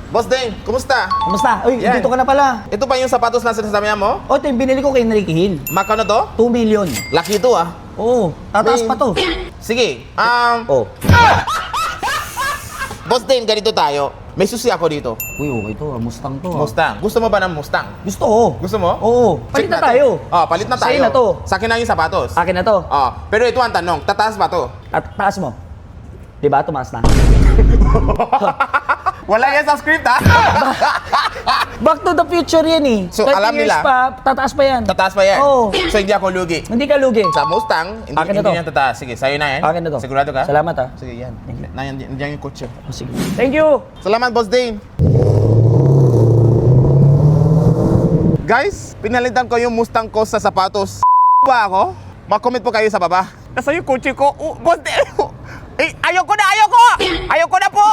Boss Dane, kumusta? Kamusta? Uy, Yan. dito ka na pala. Ito ba yung sapatos na sinasabihan mo? O, ito yung binili ko kay Enrique Hill. Makano to? 2 million. Laki ito ah. Oo, tataas May- pa to. Sige, Oh. Boss Dane, ganito tayo. May susi ako dito. Uy, okay to. Mustang to. Mustang. Gusto mo ba ng Mustang? Gusto ko. Gusto mo? Oo. Palit Check na natin. tayo. Palit na tayo. Sa'yo na to. Sa akin na yung sapatos. Akin na to. Pero ito ang tanong, tataas ba to? At taas mo. Diba? Tumaas na. Wala yan sa script ha? Back to the future yan eh. So, 30 alam years nila- pa, tataas pa yan. Tataas pa yan? Oo. So hindi ako lugi. Hindi ka lugi. Sa Mustang, hindi, Akin na hindi to. yan tataas. Sige, sa'yo na yan. Akin na to. Sigurado ka? Salamat ah. Sige, yan. Nandiyan yung kotse. Oh, sige. Thank you. Salamat, Boss Dane. Guys, pinalitan ko yung Mustang ko sa sapatos. Ba ako? Mag-comment po kayo sa baba. Nasa yung kotse ko. Boss Dane! Eh, ayoko na po!